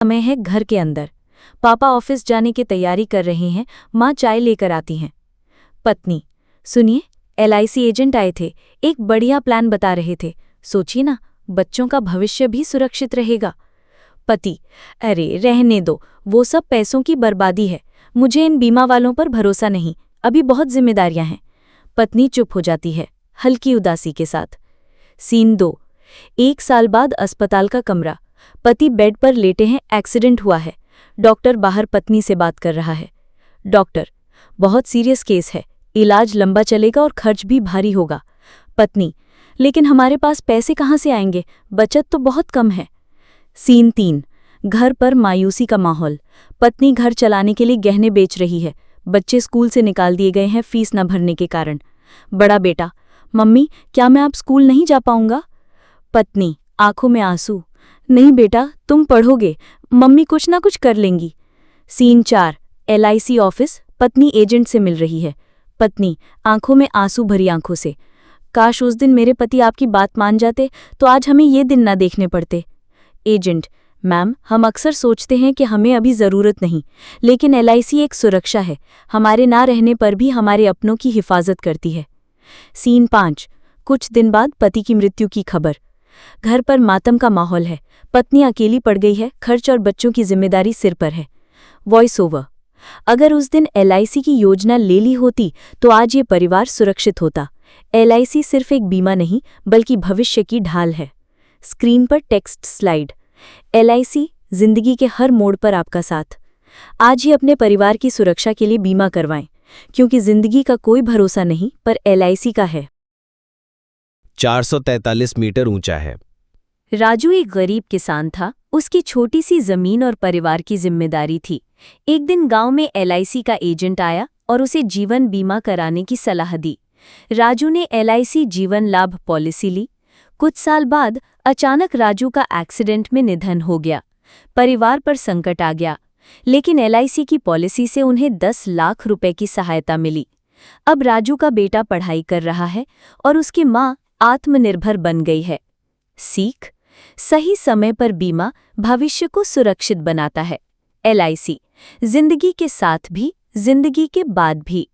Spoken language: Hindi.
समय है घर के अंदर। पापा ऑफिस जाने की तैयारी कर रहे हैं, माँ चाय लेकर आती हैं। पत्नी, सुनिए, एलआईसी एजेंट आए थे, एक बढ़िया प्लान बता रहे थे। सोचिए ना, बच्चों का भविष्य भी सुरक्षित रहेगा। पति, अरे रहने दो, वो सब पैसों की बर्बादी है। मुझे इन बीमा वालों पर भरोसा नहीं, अभी बहुत जिम्मेदारियां हैं। पत्नी चुप हो जाती है, हल्की उदासी के साथ। सीन 2। 1 साल बाद अस्पताल का कमरा। पति बेड पर लेटे हैं, एक्सीडेंट हुआ है। डॉक्टर बाहर पत्नी से बात कर रहा है। डॉक्टर, बहुत सीरियस केस है, इलाज लंबा चलेगा और खर्च भी भारी होगा। पत्नी, लेकिन हमारे पास पैसे कहाँ से आएंगे, बचत तो बहुत कम है। सीन 3। घर पर मायूसी का माहौल। पत्नी घर चलाने के लिए गहने बेच रही है। बच्चे स्कूल से निकाल दिए गए हैं फीस न भरने के कारण। बड़ा बेटा, मम्मी क्या मैं अब स्कूल नहीं जा पाऊंगा? पत्नी, आंखों में आंसू, नहीं बेटा, तुम पढ़ोगे, मम्मी कुछ ना कुछ कर लेंगी। सीन 4। LIC office. पत्नी एजेंट से मिल रही है। पत्नी, आंखों में आंसू भरी आंखों से, काश उस दिन मेरे पति आपकी बात मान जाते तो आज हमें ये दिन ना देखने पड़ते। एजेंट, मैम, हम अक्सर सोचते हैं कि हमें अभी ज़रूरत नहीं, लेकिन एलआईसी एक सुरक्षा है, हमारे ना रहने पर भी हमारे अपनों की हिफाजत करती है। सीन 5। कुछ दिन बाद पति की मृत्यु की खबर। घर पर मातम का माहौल है। पत्नी अकेली पड़ गई है, खर्च और बच्चों की जिम्मेदारी सिर पर है। वॉइस ओवर, अगर उस दिन एलआईसी की योजना ले ली होती तो आज ये परिवार सुरक्षित होता। एलआईसी सिर्फ एक बीमा नहीं, बल्कि भविष्य की ढाल है। स्क्रीन पर टेक्स्ट स्लाइड। एलआईसी, जिंदगी के हर मोड़ पर आपका साथ। आज ही अपने परिवार की सुरक्षा के लिए बीमा करवाएं, क्योंकि जिंदगी का कोई भरोसा नहीं, पर एलआईसी का है। 443 मीटर ऊंचा है। राजू एक गरीब किसान था। उसकी छोटी सी जमीन और परिवार की जिम्मेदारी थी। एक दिन गांव में एलआईसी का एजेंट आया और उसे जीवन बीमा कराने की सलाह दी। राजू ने एलआईसी जीवन लाभ पॉलिसी ली। कुछ साल बाद अचानक राजू का एक्सीडेंट में निधन हो गया। परिवार पर संकट आ गया, लेकिन एलआईसी की पॉलिसी से उन्हें 10 लाख रुपए की सहायता मिली। अब राजू का बेटा पढ़ाई कर रहा है और उसकी माँ आत्मनिर्भर बन गई है। सीख, सही समय पर बीमा भविष्य को सुरक्षित बनाता है। एलआईसी, जिंदगी के साथ भी, जिंदगी के बाद भी।